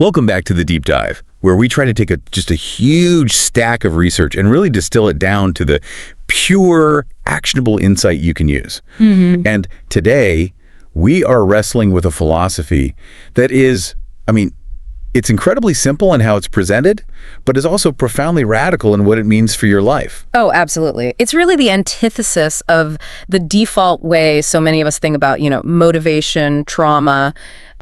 Welcome back to the Deep Dive, where we try to take just a huge stack of research and really distill it down to the pure, actionable insight you can use. And today, we are wrestling with a philosophy that is, it's incredibly simple in how it's presented, but is also profoundly radical in what it means for your life. Oh, absolutely. It's really the antithesis of the default way so many of us think about, motivation, trauma,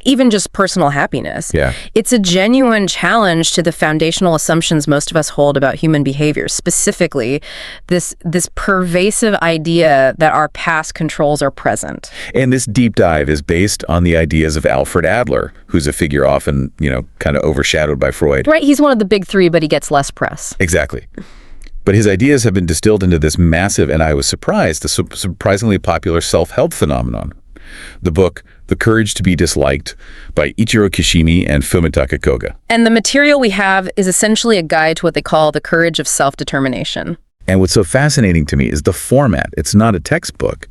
even just personal happiness. Yeah. It's a genuine challenge to the foundational assumptions most of us hold about human behavior, specifically this pervasive idea that our past controls our present. And this deep dive is based on the ideas of Alfred Adler, who's a figure often, kind of overshadowed by Freud. Right, he's one of the big three, but he gets less press. Exactly. But his ideas have been distilled into this massive, and I was surprised, the surprisingly popular self-help phenomenon. The book, The Courage to be Disliked, by Ichiro Kishimi and Fumitake Koga. And the material we have is essentially a guide to what they call the courage of self-determination. And what's so fascinating to me is the format. It's not a textbook.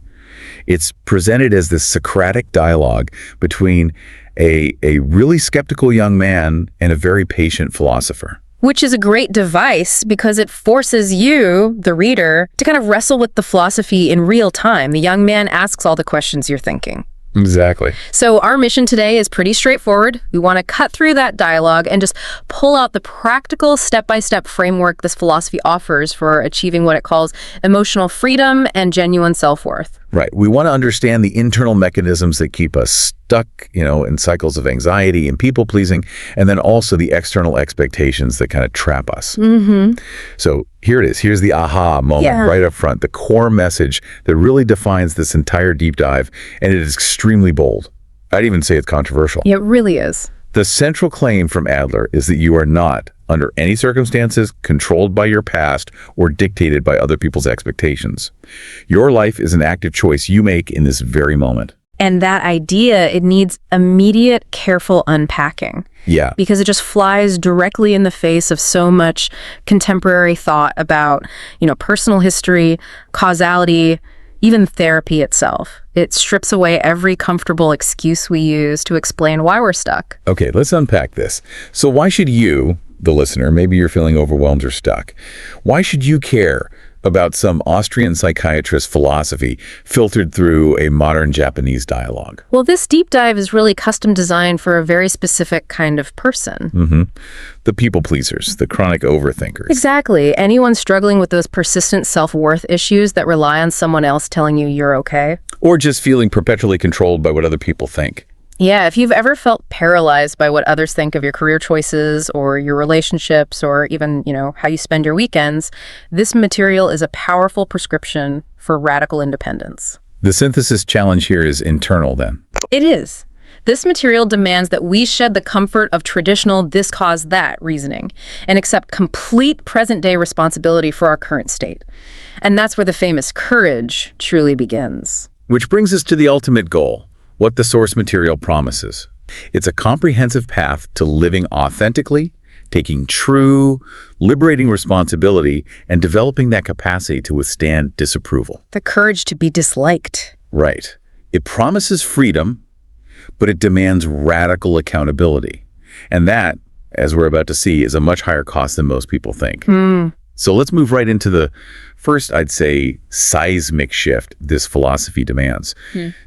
It's presented as this Socratic dialogue between a really skeptical young man and a very patient philosopher. Which is a great device because it forces you, the reader, to kind of wrestle with the philosophy in real time. The young man asks all the questions you're thinking. Exactly. So our mission today is pretty straightforward. We want to cut through that dialogue and just pull out the practical step-by-step framework this philosophy offers for achieving what it calls emotional freedom and genuine self-worth. Right. We want to understand the internal mechanisms that keep us stuck, in cycles of anxiety and people-pleasing, and then also the external expectations that kind of trap us. So here it is. Here's the aha moment right up front, the core message that really defines this entire deep dive, and it is extremely bold. I'd even say it's controversial. It really is. The central claim from Adler is that you are not, under any circumstances, controlled by your past or dictated by other people's expectations. Your life is an active choice you make in this very moment. And that idea, it needs immediate, careful unpacking. Yeah. Because it just flies directly in the face of so much contemporary thought about, personal history, causality, even therapy itself. It strips away every comfortable excuse we use to explain why we're stuck. Okay, let's unpack this. So why should you, the listener, maybe you're feeling overwhelmed or stuck, why should you care about some Austrian psychiatrist's philosophy filtered through a modern Japanese dialogue? Well, this deep dive is really custom designed for a very specific kind of person. The people pleasers, the chronic overthinkers. Exactly. Anyone struggling with those persistent self-worth issues that rely on someone else telling you you're okay. Or just feeling perpetually controlled by what other people think. Yeah, if you've ever felt paralyzed by what others think of your career choices or your relationships or even, how you spend your weekends, this material is a powerful prescription for radical independence. The synthesis challenge here is internal then. It is. This material demands that we shed the comfort of traditional this caused that reasoning and accept complete present-day responsibility for our current state. And that's where the famous courage truly begins. Which brings us to the ultimate goal. What the source material promises. It's a comprehensive path to living authentically, taking true, liberating responsibility, and developing that capacity to withstand disapproval. The courage to be disliked. Right. It promises freedom, but it demands radical accountability. And that, as we're about to see, is a much higher cost than most people think. So let's move right into the first, I'd say, seismic shift this philosophy demands.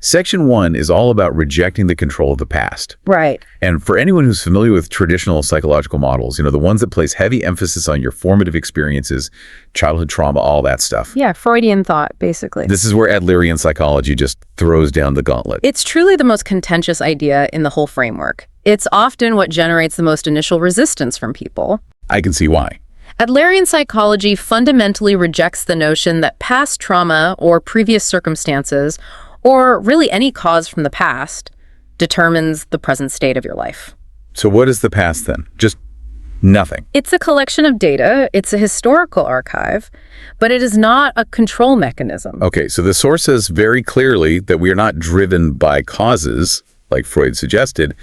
Section 1 is all about rejecting the control of the past. Right. And for anyone who's familiar with traditional psychological models, the ones that place heavy emphasis on your formative experiences, childhood trauma, all that stuff. Yeah, Freudian thought, basically. This is where Adlerian psychology just throws down the gauntlet. It's truly the most contentious idea in the whole framework. It's often what generates the most initial resistance from people. I can see why. Adlerian psychology fundamentally rejects the notion that past trauma or previous circumstances, or really any cause from the past, determines the present state of your life. So what is the past then? Just nothing. It's a collection of data, it's a historical archive, but it is not a control mechanism. Okay, so the source says very clearly that we are not driven by causes, like Freud suggested,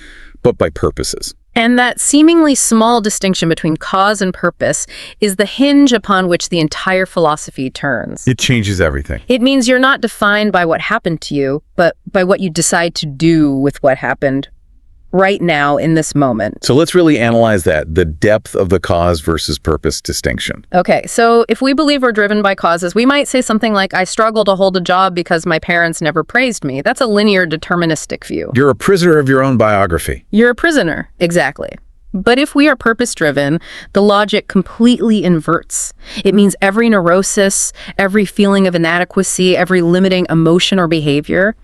but by purposes. And that seemingly small distinction between cause and purpose is the hinge upon which the entire philosophy turns. It changes everything. It means you're not defined by what happened to you, but by what you decide to do with what happened right now in this moment. So let's really analyze that, the depth of the cause versus purpose distinction. Okay, so if we believe we're driven by causes, we might say something like, I struggle to hold a job because my parents never praised me. That's a linear, deterministic view. You're a prisoner of your own biography. You're a prisoner, exactly. But if we are purpose-driven, the logic completely inverts. It means every neurosis, every feeling of inadequacy, every limiting emotion or behavior,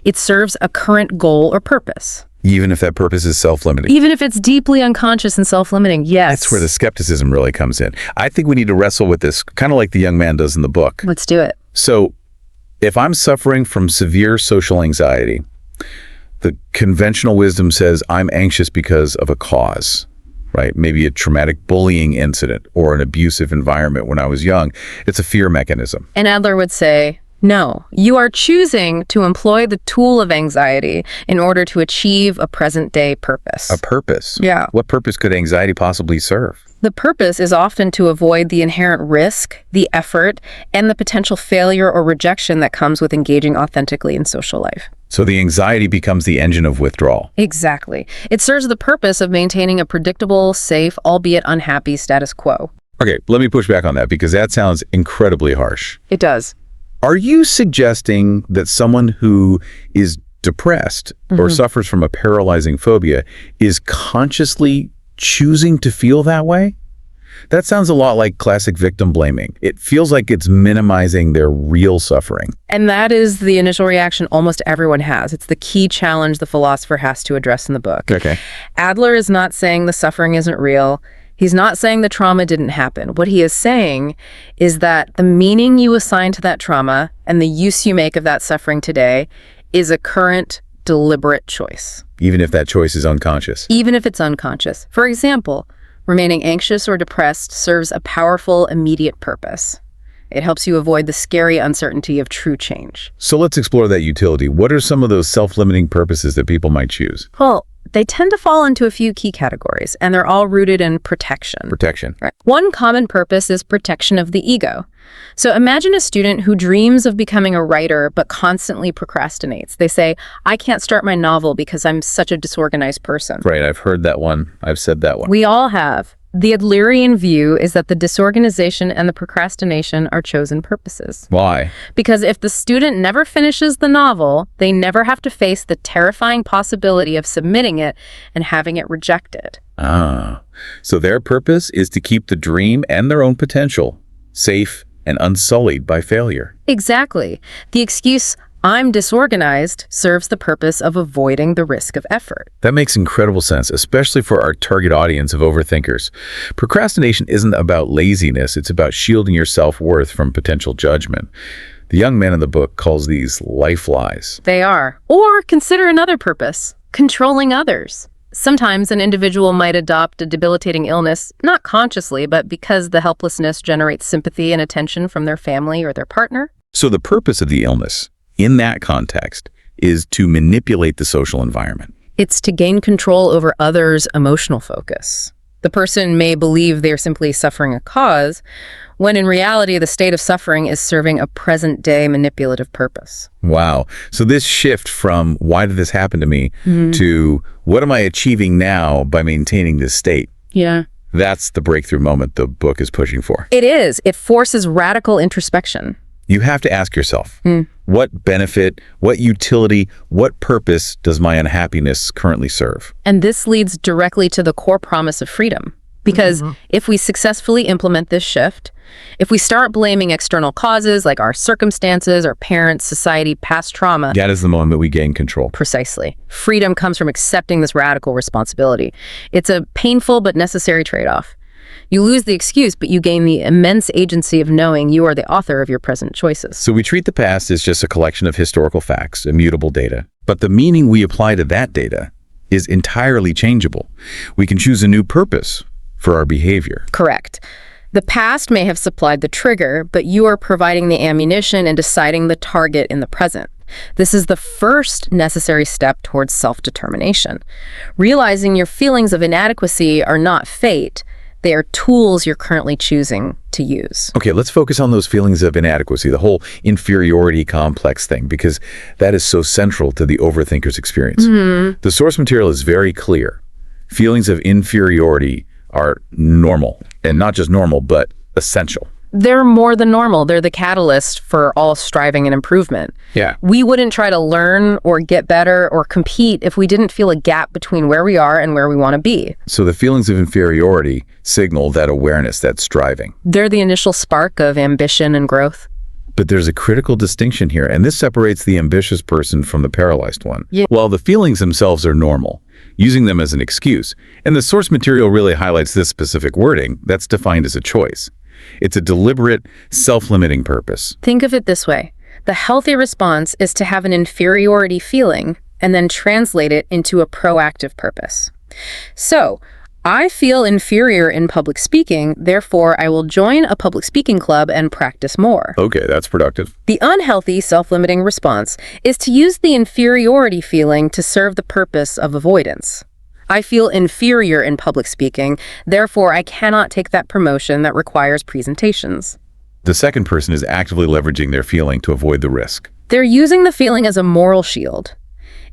it serves a current goal or purpose. Even if that purpose is self-limiting. Even if it's deeply unconscious and self-limiting, yes. That's where the skepticism really comes in. I think we need to wrestle with this, kind of like the young man does in the book. Let's do it. So, if I'm suffering from severe social anxiety, the conventional wisdom says I'm anxious because of a cause, right? Maybe a traumatic bullying incident or an abusive environment when I was young. It's a fear mechanism. And Adler would say, no, you are choosing to employ the tool of anxiety in order to achieve a present-day purpose. A purpose? Yeah. What purpose could anxiety possibly serve? The purpose is often to avoid the inherent risk, the effort, and the potential failure or rejection that comes with engaging authentically in social life. So the anxiety becomes the engine of withdrawal. Exactly. It serves the purpose of maintaining a predictable, safe, albeit unhappy status quo. Okay, let me push back on that because that sounds incredibly harsh. It does. Are you suggesting that someone who is depressed or suffers from a paralyzing phobia is consciously choosing to feel that way? That sounds a lot like classic victim blaming. It feels like it's minimizing their real suffering. And that is the initial reaction almost everyone has. It's the key challenge the philosopher has to address in the book. Okay. Adler is not saying the suffering isn't real. He's not saying the trauma didn't happen. What he is saying is that the meaning you assign to that trauma and the use you make of that suffering today is a current, deliberate choice. Even if that choice is unconscious. Even if it's unconscious. For example, remaining anxious or depressed serves a powerful, immediate purpose. It helps you avoid the scary uncertainty of true change. So let's explore that utility. What are some of those self-limiting purposes that people might choose? Well, they tend to fall into a few key categories, and they're all rooted in protection. Protection. Right. One common purpose is protection of the ego. So imagine a student who dreams of becoming a writer but constantly procrastinates. They say, I can't start my novel because I'm such a disorganized person. Right, I've heard that one. I've said that one. We all have. The Adlerian view is that the disorganization and the procrastination are chosen purposes. Why? Because if the student never finishes the novel, they never have to face the terrifying possibility of submitting it and having it rejected. Ah, so their purpose is to keep the dream and their own potential safe and unsullied by failure. Exactly. The excuse, I'm disorganized, serves the purpose of avoiding the risk of effort. That makes incredible sense, especially for our target audience of overthinkers. Procrastination isn't about laziness, it's about shielding your self-worth from potential judgment. The young man in the book calls these life lies. They are. Or consider another purpose, controlling others. Sometimes an individual might adopt a debilitating illness, not consciously, but because the helplessness generates sympathy and attention from their family or their partner. So the purpose of the illness, in that context, is to manipulate the social environment. It's to gain control over others' emotional focus. The person may believe they're simply suffering a cause, when in reality the state of suffering is serving a present-day manipulative purpose. Wow. So this shift from why did this happen to me to what am I achieving now by maintaining this state? Yeah. That's the breakthrough moment the book is pushing for. It is. It forces radical introspection. You have to ask yourself, what benefit, what utility, what purpose does my unhappiness currently serve? And this leads directly to the core promise of freedom. Because if we successfully implement this shift, if we start blaming external causes like our circumstances, our parents, society, past trauma. That is the moment we gain control. Precisely. Freedom comes from accepting this radical responsibility. It's a painful but necessary trade-off. You lose the excuse, but you gain the immense agency of knowing you are the author of your present choices. So we treat the past as just a collection of historical facts, immutable data. But the meaning we apply to that data is entirely changeable. We can choose a new purpose for our behavior. Correct. The past may have supplied the trigger, but you are providing the ammunition and deciding the target in the present. This is the first necessary step towards self-determination. Realizing your feelings of inadequacy are not fate, They are tools you're currently choosing to use. Okay, let's focus on those feelings of inadequacy, the whole inferiority complex thing, because that is so central to the overthinker's experience. The source material is very clear. Feelings of inferiority are normal, and not just normal, but essential. They're more than normal. They're the catalyst for all striving and improvement. Yeah. We wouldn't try to learn or get better or compete if we didn't feel a gap between where we are and where we want to be. So the feelings of inferiority signal that awareness, that striving. They're the initial spark of ambition and growth. But there's a critical distinction here, and this separates the ambitious person from the paralyzed one. Yeah. While the feelings themselves are normal, using them as an excuse, and the source material really highlights this specific wording, that's defined as a choice. It's a deliberate, self-limiting purpose. Think of it this way. The healthy response is to have an inferiority feeling and then translate it into a proactive purpose. So, I feel inferior in public speaking, therefore I will join a public speaking club and practice more. Okay, that's productive. The unhealthy self-limiting response is to use the inferiority feeling to serve the purpose of avoidance. I feel inferior in public speaking, therefore I cannot take that promotion that requires presentations. The second person is actively leveraging their feeling to avoid the risk. They're using the feeling as a moral shield.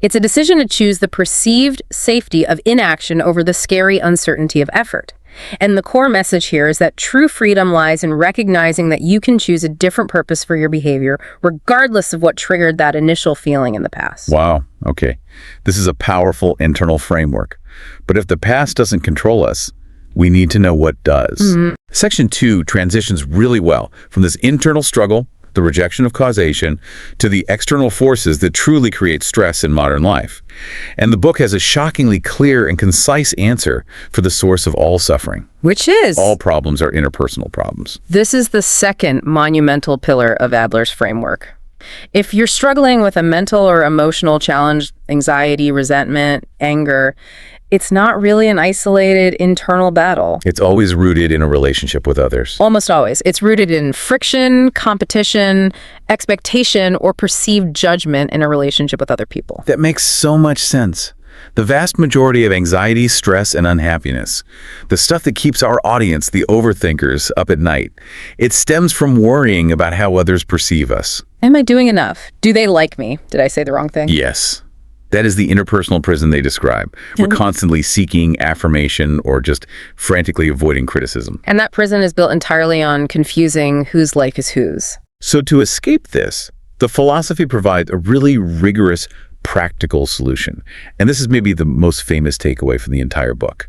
It's a decision to choose the perceived safety of inaction over the scary uncertainty of effort. And the core message here is that true freedom lies in recognizing that you can choose a different purpose for your behavior, regardless of what triggered that initial feeling in the past. Wow, okay. This is a powerful internal framework. But if the past doesn't control us, we need to know what does. Section 2 transitions really well from this internal struggle, the rejection of causation, to the external forces that truly create stress in modern life. And the book has a shockingly clear and concise answer for the source of all suffering. Which is? All problems are interpersonal problems. This is the second monumental pillar of Adler's framework. If you're struggling with a mental or emotional challenge, anxiety, resentment, anger, it's not really an isolated internal battle. It's always rooted in a relationship with others. Almost always. It's rooted in friction, competition, expectation, or perceived judgment in a relationship with other people. That makes so much sense. The vast majority of anxiety, stress, and unhappiness, the stuff that keeps our audience, the overthinkers, up at night, it stems from worrying about how others perceive us. Am I doing enough? Do they like me? Did I say the wrong thing? Yes. That is the interpersonal prison they describe. We're constantly seeking affirmation or just frantically avoiding criticism. And that prison is built entirely on confusing whose life is whose. So to escape this, the philosophy provides a really rigorous, practical solution. And this is maybe the most famous takeaway from the entire book: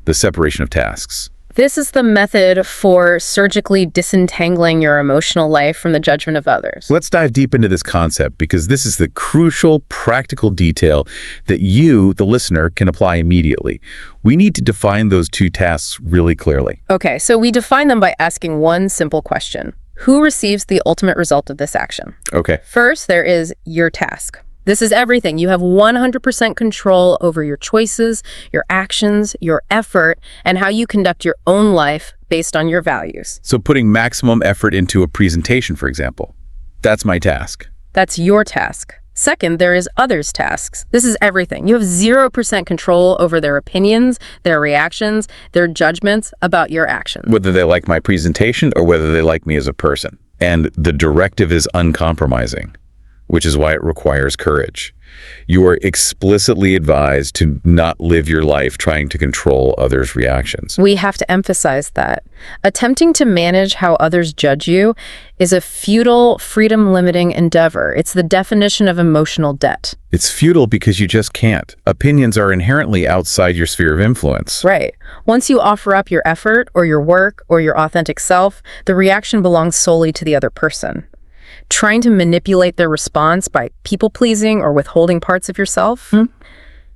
the separation of tasks. This is the method for surgically disentangling your emotional life from the judgment of others. Let's dive deep into this concept, because this is the crucial, practical detail that you, the listener, can apply immediately. We need to define those two tasks really clearly. Okay, so we define them by asking one simple question. Who receives the ultimate result of this action? Okay. First, there is your task. This is everything. You have 100% control over your choices, your actions, your effort, and how you conduct your own life based on your values. So putting maximum effort into a presentation, for example, that's my task. That's your task. Second, there is others' tasks. This is everything. You have 0% control over their opinions, their reactions, their judgments about your actions. Whether they like my presentation or whether they like me as a person. And the directive is uncompromising, which is why it requires courage. You are explicitly advised to not live your life trying to control others' reactions. We have to emphasize that. Attempting to manage how others judge you is a futile, freedom-limiting endeavor. It's the definition of emotional debt. It's futile because you just can't. Opinions are inherently outside your sphere of influence. Right. Once you offer up your effort or your work or your authentic self, the reaction belongs solely to the other person. Trying to manipulate their response by people-pleasing or withholding parts of yourself,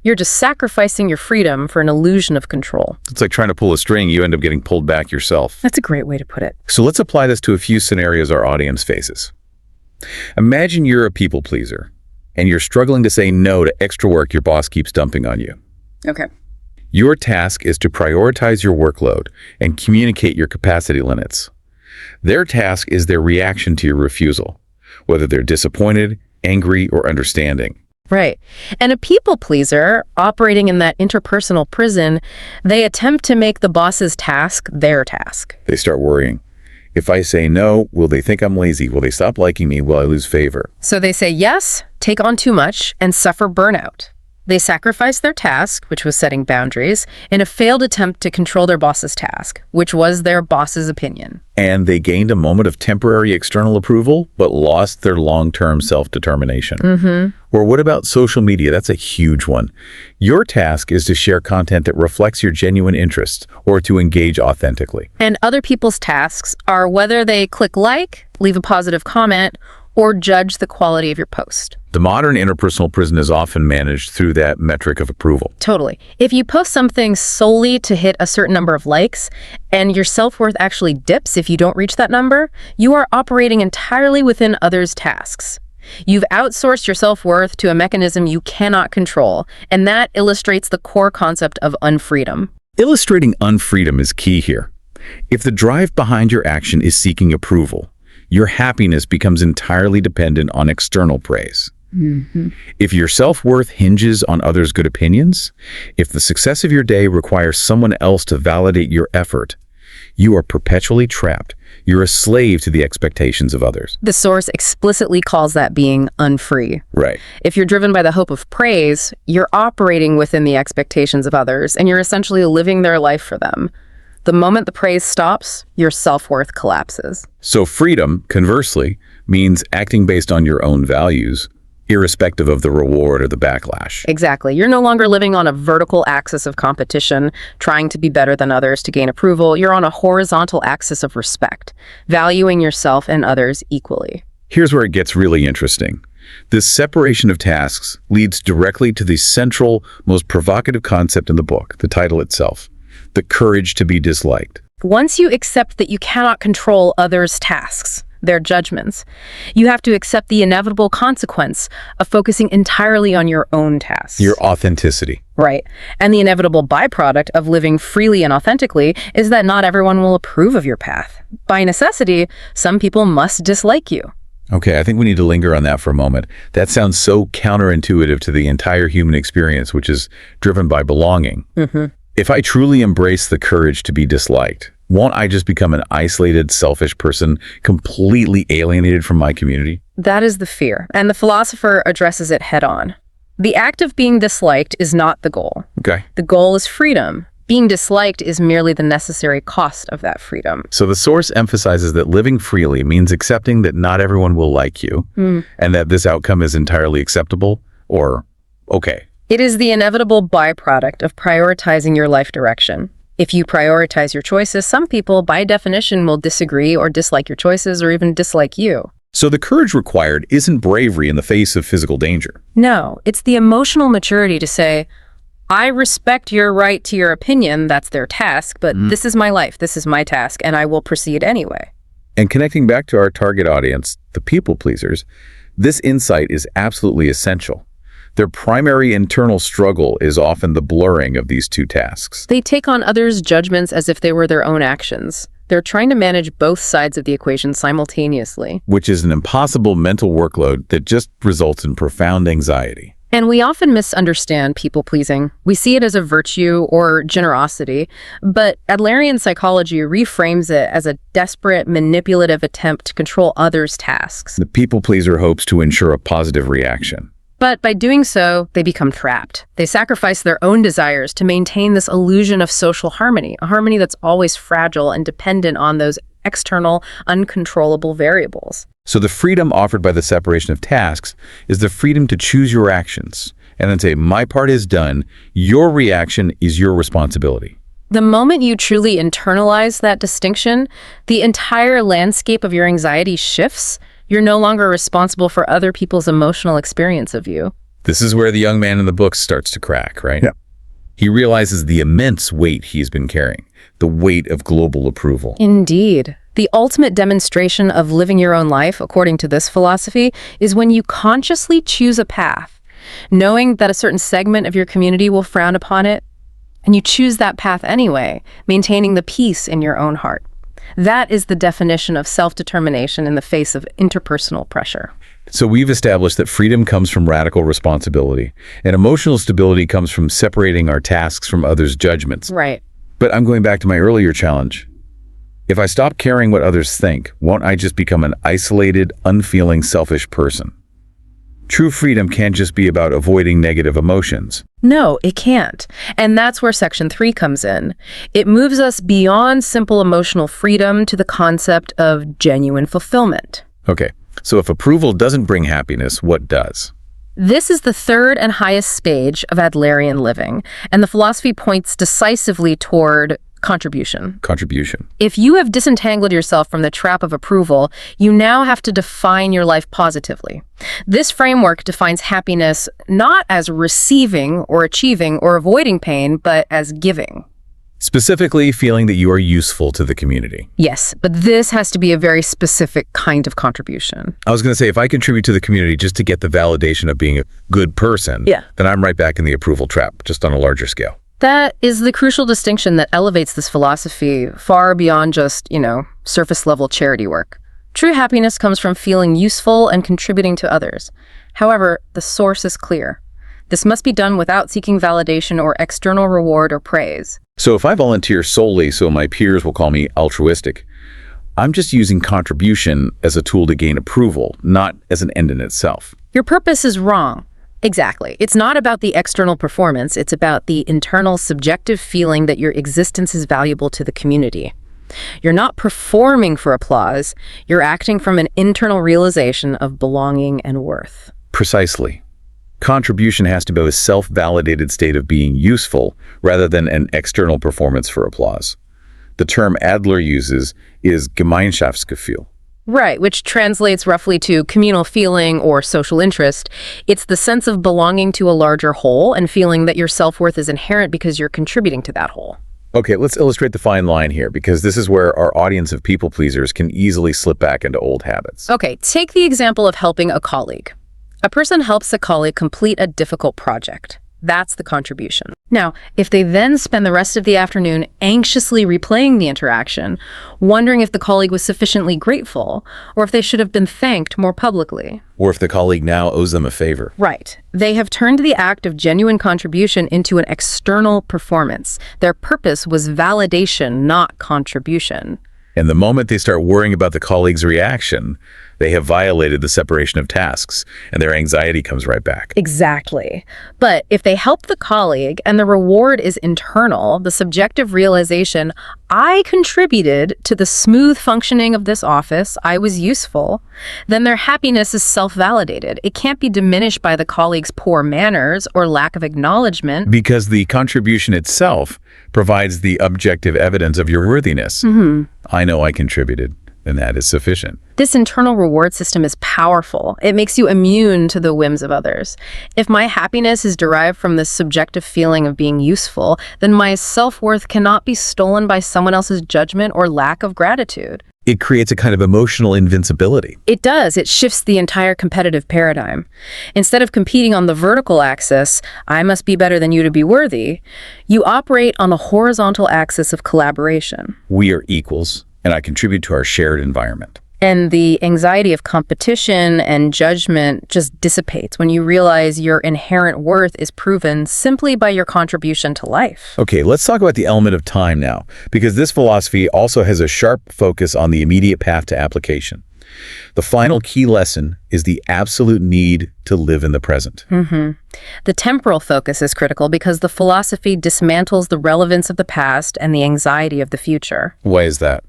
you're just sacrificing your freedom for an illusion of control. It's like trying to pull a string, you end up getting pulled back yourself. That's a great way to put it. So let's apply this to a few scenarios our audience faces. Imagine you're a people pleaser, and you're struggling to say no to extra work your boss keeps dumping on you. Okay. Your task is to prioritize your workload and communicate your capacity limits. Their task is their reaction to your refusal, whether they're disappointed, angry, or understanding. Right. And a people pleaser operating in that interpersonal prison, they attempt to make the boss's task their task. They start worrying. If I say no, will they think I'm lazy? Will they stop liking me? Will I lose favor? So they say yes, take on too much, and suffer burnout. They sacrifice their task, which was setting boundaries, in a failed attempt to control their boss's task, which was their boss's opinion. And they gained a moment of temporary external approval, but lost their long-term self-determination. Or what about social media? That's a huge one. Your task is to share content that reflects your genuine interests or to engage authentically. And other people's tasks are whether they click like, leave a positive comment, or judge the quality of your post. The modern interpersonal prison is often managed through that metric of approval. Totally. If you post something solely to hit a certain number of likes and your self-worth actually dips if you don't reach that number, you are operating entirely within others' tasks. You've outsourced your self-worth to a mechanism you cannot control, and that illustrates the core concept of unfreedom. Illustrating unfreedom is key here. If the drive behind your action is seeking approval, your happiness becomes entirely dependent on external praise. If your self-worth hinges on others' good opinions, if the success of your day requires someone else to validate your effort, you are perpetually trapped. You're a slave to the expectations of others. The source explicitly calls that being unfree. Right. If you're driven by the hope of praise, you're operating within the expectations of others, and you're essentially living their life for them. The moment the praise stops, your self-worth collapses. So freedom, conversely, means acting based on your own values, irrespective of the reward or the backlash. Exactly. You're no longer living on a vertical axis of competition, trying to be better than others to gain approval. You're on a horizontal axis of respect, valuing yourself and others equally. Here's where it gets really interesting. This separation of tasks leads directly to the central, most provocative concept in the book, the title itself, the courage to be disliked. Once you accept that you cannot control others' tasks, their judgments, you have to accept the inevitable consequence of focusing entirely on your own tasks. Your authenticity. Right. And the inevitable byproduct of living freely and authentically is that not everyone will approve of your path. By necessity, some people must dislike you. Okay, I think we need to linger on that for a moment. That sounds so counterintuitive to the entire human experience, which is driven by belonging. If I truly embrace the courage to be disliked, won't I just become an isolated, selfish person, completely alienated from my community? That is the fear, and the philosopher addresses it head-on. The act of being disliked is not the goal. Okay. The goal is freedom. Being disliked is merely the necessary cost of that freedom. So the source emphasizes that living freely means accepting that not everyone will like you, and that this outcome is entirely acceptable or okay. It is the inevitable byproduct of prioritizing your life direction. If you prioritize your choices, some people, by definition, will disagree or dislike your choices or even dislike you. So the courage required isn't bravery in the face of physical danger. No, it's the emotional maturity to say, I respect your right to your opinion, that's their task, but this is my life, this is my task, and I will proceed anyway. And connecting back to our target audience, the people pleasers, this insight is absolutely essential. Their primary internal struggle is often the blurring of these two tasks. They take on others' judgments as if they were their own actions. They're trying to manage both sides of the equation simultaneously. Which is an impossible mental workload that just results in profound anxiety. And we often misunderstand people-pleasing. We see it as a virtue or generosity, but Adlerian psychology reframes it as a desperate, manipulative attempt to control others' tasks. The people pleaser hopes to ensure a positive reaction. But by doing so, they become trapped. They sacrifice their own desires to maintain this illusion of social harmony, a harmony that's always fragile and dependent on those external, uncontrollable variables. So the freedom offered by the separation of tasks is the freedom to choose your actions and then say, my part is done, your reaction is your responsibility. The moment you truly internalize that distinction, the entire landscape of your anxiety shifts. You're no longer responsible for other people's emotional experience of you. This is where the young man in the book starts to crack, right? Yeah. He realizes the immense weight he's been carrying, the weight of global approval. Indeed. The ultimate demonstration of living your own life, according to this philosophy, is when you consciously choose a path, knowing that a certain segment of your community will frown upon it, and you choose that path anyway, maintaining the peace in your own heart. That is the definition of self-determination in the face of interpersonal pressure. So we've established that freedom comes from radical responsibility, and emotional stability comes from separating our tasks from others' judgments. Right. But I'm going back to my earlier challenge. If I stop caring what others think, won't I just become an isolated, unfeeling, selfish person? True freedom can't just be about avoiding negative emotions. No, it can't. And that's where Section 3 comes in. It moves us beyond simple emotional freedom to the concept of genuine fulfillment. Okay, so if approval doesn't bring happiness, what does? This is the third and highest stage of Adlerian living, and the philosophy points decisively toward contribution. Contribution. If you have disentangled yourself from the trap of approval, you now have to define your life positively. This framework defines happiness not as receiving or achieving or avoiding pain, but as giving. Specifically, feeling that you are useful to the community. Yes, but this has to be a very specific kind of contribution. I was going to say, if I contribute to the community just to get the validation of being a good person, then I'm right back in the approval trap, just on a larger scale. That is the crucial distinction that elevates this philosophy far beyond just, surface-level charity work. True happiness comes from feeling useful and contributing to others. However, the source is clear. This must be done without seeking validation or external reward or praise. So if I volunteer solely so my peers will call me altruistic, I'm just using contribution as a tool to gain approval, not as an end in itself. Your purpose is wrong. Exactly. It's not about the external performance. It's about the internal subjective feeling that your existence is valuable to the community. You're not performing for applause. You're acting from an internal realization of belonging and worth. Precisely. Contribution has to be a self-validated state of being useful rather than an external performance for applause. The term Adler uses is Gemeinschaftsgefühl. Right, which translates roughly to communal feeling or social interest. It's the sense of belonging to a larger whole and feeling that your self-worth is inherent because you're contributing to that whole. Okay, let's illustrate the fine line here, because this is where our audience of people pleasers can easily slip back into old habits. Okay, take the example of helping a colleague. A person helps a colleague complete a difficult project. That's the contribution. Now, if they then spend the rest of the afternoon anxiously replaying the interaction, wondering if the colleague was sufficiently grateful, or if they should have been thanked more publicly. Or if the colleague now owes them a favor. Right. They have turned the act of genuine contribution into an external performance. Their purpose was validation, not contribution. And the moment they start worrying about the colleague's reaction, they have violated the separation of tasks, and their anxiety comes right back. Exactly. But if they help the colleague and the reward is internal, the subjective realization, I contributed to the smooth functioning of this office, I was useful, then their happiness is self-validated. It can't be diminished by the colleague's poor manners or lack of acknowledgement. Because the contribution itself provides the objective evidence of your worthiness. I know I contributed, and that is sufficient. This internal reward system is powerful. It makes you immune to the whims of others. If my happiness is derived from this subjective feeling of being useful, then my self-worth cannot be stolen by someone else's judgment or lack of gratitude. It creates a kind of emotional invincibility. It does. It shifts the entire competitive paradigm. Instead of competing on the vertical axis, I must be better than you to be worthy, you operate on the horizontal axis of collaboration. We are equals, and I contribute to our shared environment. And the anxiety of competition and judgment just dissipates when you realize your inherent worth is proven simply by your contribution to life. Okay, let's talk about the element of time now, because this philosophy also has a sharp focus on the immediate path to application. The final key lesson is the absolute need to live in the present. The temporal focus is critical because the philosophy dismantles the relevance of the past and the anxiety of the future. Why is that?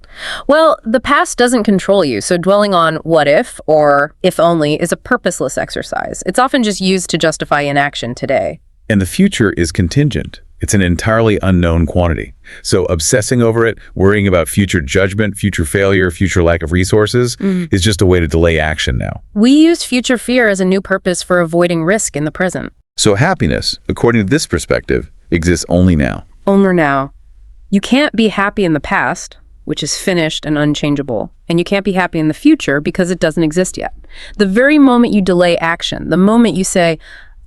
Well, the past doesn't control you, so dwelling on what if or if only is a purposeless exercise. It's often just used to justify inaction today. And the future is contingent. It's an entirely unknown quantity. So obsessing over it, worrying about future judgment, future failure, future lack of resources is just a way to delay action now. We used future fear as a new purpose for avoiding risk in the present. So happiness, according to this perspective, exists only now. Only now. You can't be happy in the past, which is finished and unchangeable, and you can't be happy in the future because it doesn't exist yet. The very moment you delay action, the moment you say,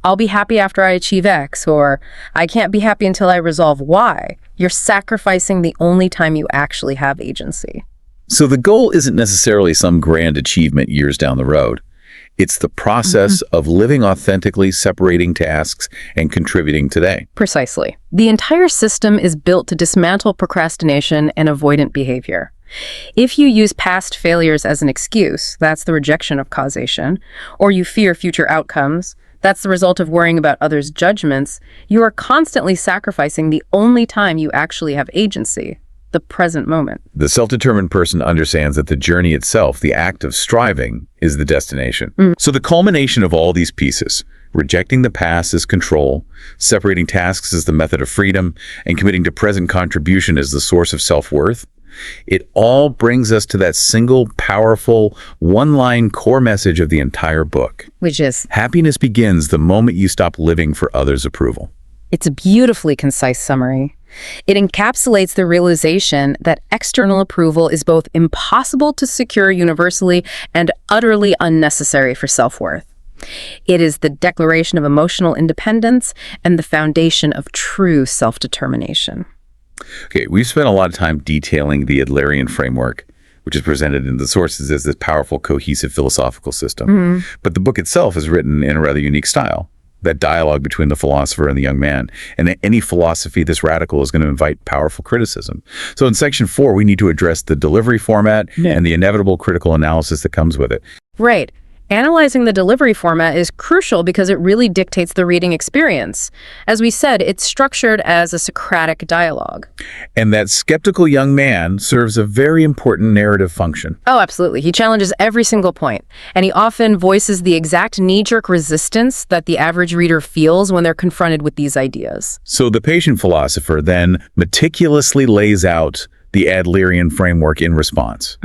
I'll be happy after I achieve X, or I can't be happy until I resolve Y, you're sacrificing the only time you actually have agency. So the goal isn't necessarily some grand achievement years down the road. It's the process of living authentically, separating tasks, and contributing today. Precisely. The entire system is built to dismantle procrastination and avoidant behavior. If you use past failures as an excuse, that's the rejection of causation, or you fear future outcomes, that's the result of worrying about others' judgments, you are constantly sacrificing the only time you actually have agency, the present moment. The self-determined person understands that the journey itself, the act of striving, is the destination. So the culmination of all these pieces, rejecting the past as control, separating tasks as the method of freedom, and committing to present contribution as the source of self-worth, it all brings us to that single, powerful, one-line core message of the entire book. Which is? Happiness begins the moment you stop living for others' approval. It's a beautifully concise summary. It encapsulates the realization that external approval is both impossible to secure universally and utterly unnecessary for self-worth. It is the declaration of emotional independence and the foundation of true self-determination. Okay, we've spent a lot of time detailing the Adlerian framework, which is presented in the sources as this powerful, cohesive philosophical system. But the book itself is written in a rather unique style, that dialogue between the philosopher and the young man. And any philosophy this radical is going to invite powerful criticism. So in section 4, we need to address the delivery format and the inevitable critical analysis that comes with it. Right. Analyzing the delivery format is crucial because it really dictates the reading experience. As we said, it's structured as a Socratic dialogue. And that skeptical young man serves a very important narrative function. Oh, absolutely. He challenges every single point, and he often voices the exact knee-jerk resistance that the average reader feels when they're confronted with these ideas. So the patient philosopher then meticulously lays out the Adlerian framework in response.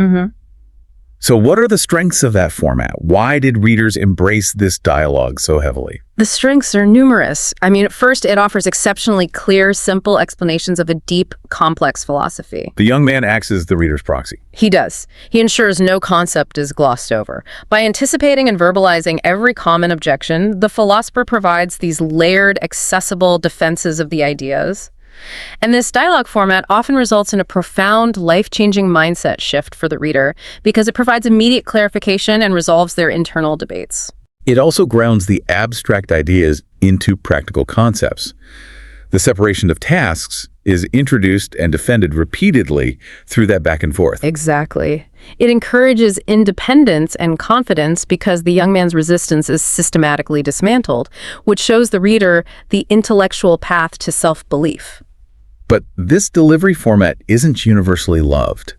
So what are the strengths of that format? Why did readers embrace this dialogue so heavily? The strengths are numerous. I mean, first, it offers exceptionally clear, simple explanations of a deep, complex philosophy. The young man acts as the reader's proxy. He does. He ensures no concept is glossed over. By anticipating and verbalizing every common objection, the philosopher provides these layered, accessible defenses of the ideas. And this dialogue format often results in a profound, life-changing mindset shift for the reader because it provides immediate clarification and resolves their internal debates. It also grounds the abstract ideas into practical concepts. The separation of tasks is introduced and defended repeatedly through that back and forth. Exactly. It encourages independence and confidence because the young man's resistance is systematically dismantled, which shows the reader the intellectual path to self-belief. But this delivery format isn't universally loved.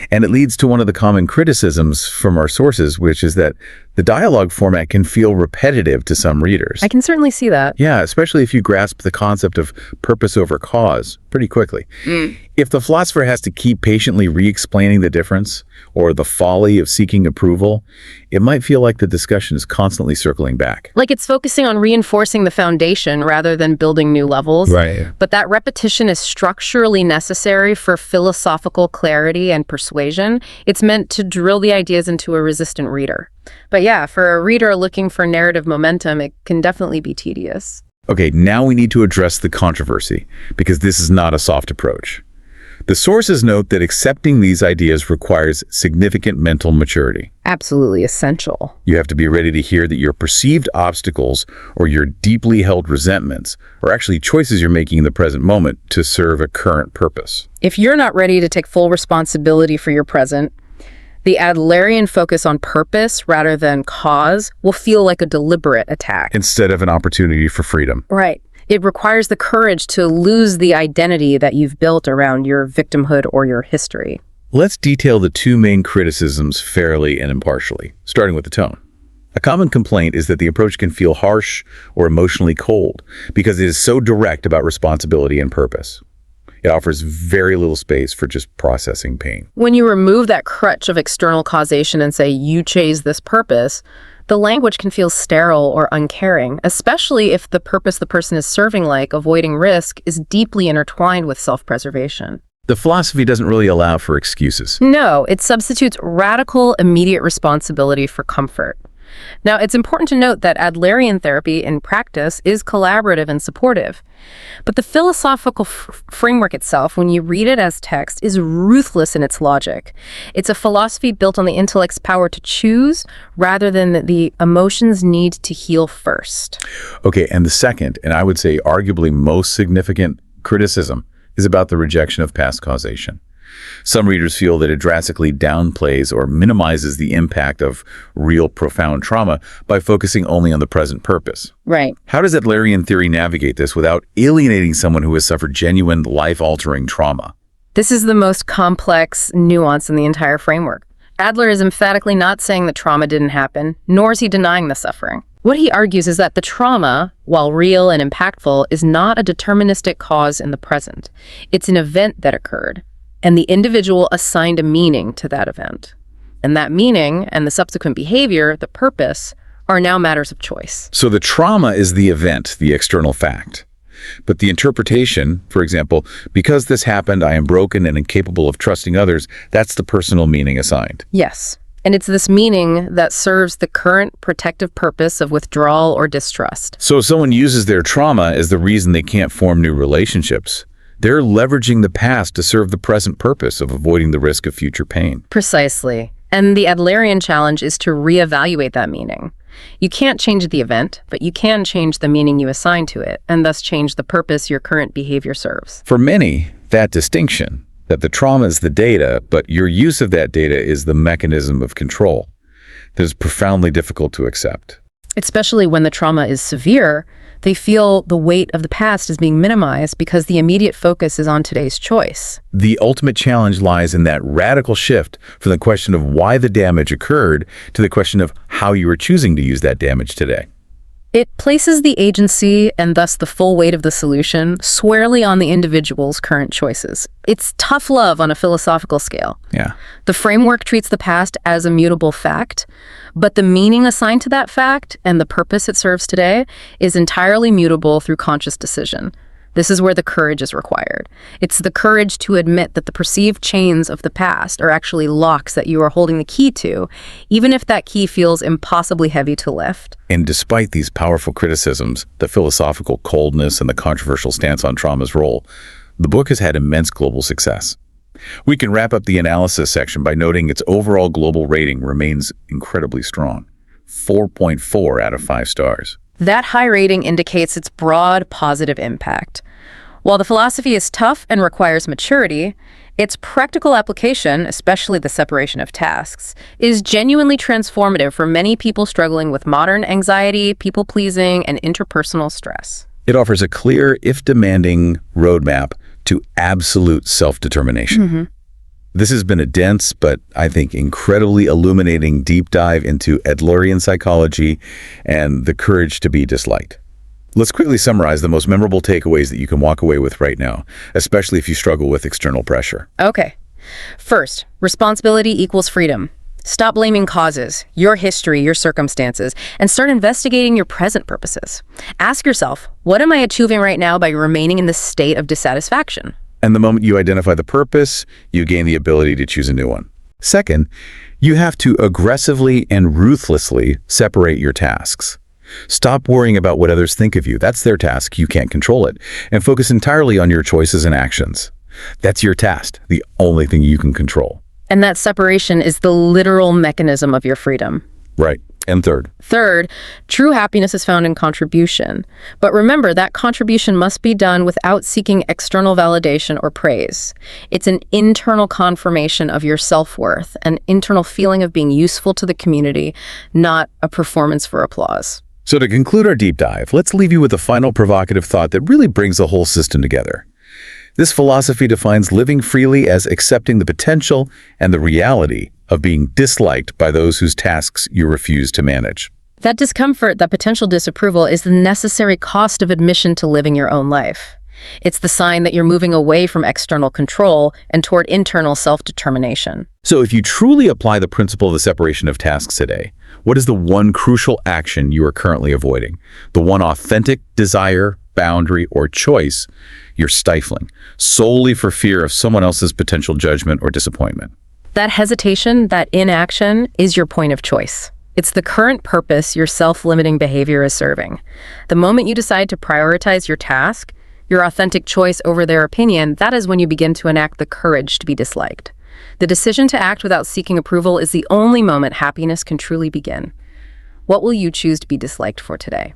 And it leads to one of the common criticisms from our sources, which is that the dialogue format can feel repetitive to some readers. I can certainly see that. Yeah, especially if you grasp the concept of purpose over cause pretty quickly. If the philosopher has to keep patiently re-explaining the difference or the folly of seeking approval, it might feel like the discussion is constantly circling back. Like it's focusing on reinforcing the foundation rather than building new levels. Right. But that repetition is structurally necessary for philosophical clarity and persuasion. It's meant to drill the ideas into a resistant reader. But yeah, for a reader looking for narrative momentum, it can definitely be tedious. Okay, now we need to address the controversy, because this is not a soft approach. The sources note that accepting these ideas requires significant mental maturity. Absolutely essential. You have to be ready to hear that your perceived obstacles or your deeply held resentments are actually choices you're making in the present moment to serve a current purpose. If you're not ready to take full responsibility for your present, the Adlerian focus on purpose rather than cause will feel like a deliberate attack. Instead of an opportunity for freedom. Right. It requires the courage to lose the identity that you've built around your victimhood or your history. Let's detail the two main criticisms fairly and impartially, starting with the tone. A common complaint is that the approach can feel harsh or emotionally cold because it is so direct about responsibility and purpose. It offers very little space for just processing pain. When you remove that crutch of external causation and say, you chose this purpose, the language can feel sterile or uncaring, especially if the purpose the person is serving, like avoiding risk, is deeply intertwined with self-preservation. The philosophy doesn't really allow for excuses. No, it substitutes radical, immediate responsibility for comfort. Now, it's important to note that Adlerian therapy in practice is collaborative and supportive. But the philosophical framework itself, when you read it as text, is ruthless in its logic. It's a philosophy built on the intellect's power to choose rather than the emotions' need to heal first. Okay, and the second, and I would say arguably most significant criticism, is about the rejection of past causation. Some readers feel that it drastically downplays or minimizes the impact of real profound trauma by focusing only on the present purpose. Right. How does Adlerian theory navigate this without alienating someone who has suffered genuine life-altering trauma? This is the most complex nuance in the entire framework. Adler is emphatically not saying that trauma didn't happen, nor is he denying the suffering. What he argues is that the trauma, while real and impactful, is not a deterministic cause in the present. It's an event that occurred, and the individual assigned a meaning to that event. And that meaning and the subsequent behavior, the purpose, are now matters of choice. So the trauma is the event, the external fact. But the interpretation, for example, because this happened, I am broken and incapable of trusting others, that's the personal meaning assigned. Yes. And it's this meaning that serves the current protective purpose of withdrawal or distrust. So if someone uses their trauma as the reason they can't form new relationships, they're leveraging the past to serve the present purpose of avoiding the risk of future pain. Precisely. And the Adlerian challenge is to reevaluate that meaning. You can't change the event, but you can change the meaning you assign to it, and thus change the purpose your current behavior serves. For many, that distinction, that the trauma is the data, but your use of that data is the mechanism of control, that is profoundly difficult to accept. Especially when the trauma is severe, they feel the weight of the past is being minimized because the immediate focus is on today's choice. The ultimate challenge lies in that radical shift from the question of why the damage occurred to the question of how you are choosing to use that damage today. It places the agency, and thus the full weight of the solution, squarely on the individual's current choices. It's tough love on a philosophical scale. Yeah. The framework treats the past as a mutable fact, but the meaning assigned to that fact and the purpose it serves today is entirely mutable through conscious decision. This is where the courage is required. It's the courage to admit that the perceived chains of the past are actually locks that you are holding the key to, even if that key feels impossibly heavy to lift. And despite these powerful criticisms, the philosophical coldness and the controversial stance on trauma's role, the book has had immense global success. We can wrap up the analysis section by noting its overall global rating remains incredibly strong, 4.4 out of 5 stars. That high rating indicates its broad positive impact. While the philosophy is tough and requires maturity, its practical application, especially the separation of tasks, is genuinely transformative for many people struggling with modern anxiety, people-pleasing, and interpersonal stress. It offers a clear, if demanding, roadmap to absolute self-determination. This has been a dense, but I think incredibly illuminating deep dive into Adlerian psychology and the courage to be disliked. Let's quickly summarize the most memorable takeaways that you can walk away with right now, especially if you struggle with external pressure. Okay. First, responsibility equals freedom. Stop blaming causes, your history, your circumstances, and start investigating your present purposes. Ask yourself, what am I achieving right now by remaining in this state of dissatisfaction? And the moment you identify the purpose, you gain the ability to choose a new one. Second, you have to aggressively and ruthlessly separate your tasks. Stop worrying about what others think of you. That's their task. You can't control it. And focus entirely on your choices and actions. That's your task, the only thing you can control. And that separation is the literal mechanism of your freedom. Right. And Third, true happiness is found in contribution. But remember, that contribution must be done without seeking external validation or praise. It's an internal confirmation of your self-worth, an internal feeling of being useful to the community, not a performance for applause. So to conclude our deep dive, let's leave you with a final provocative thought that really brings the whole system together. This philosophy defines living freely as accepting the potential and the reality of being disliked by those whose tasks you refuse to manage. That discomfort, that potential disapproval, is the necessary cost of admission to living your own life. It's the sign that you're moving away from external control and toward internal self-determination. So if you truly apply the principle of the separation of tasks today, what is the one crucial action you are currently avoiding? The one authentic desire, boundary, or choice you're stifling, solely for fear of someone else's potential judgment or disappointment? That hesitation, that inaction, is your point of choice. It's the current purpose your self-limiting behavior is serving. The moment you decide to prioritize your task, your authentic choice over their opinion, that is when you begin to enact the courage to be disliked. The decision to act without seeking approval is the only moment happiness can truly begin. What will you choose to be disliked for today?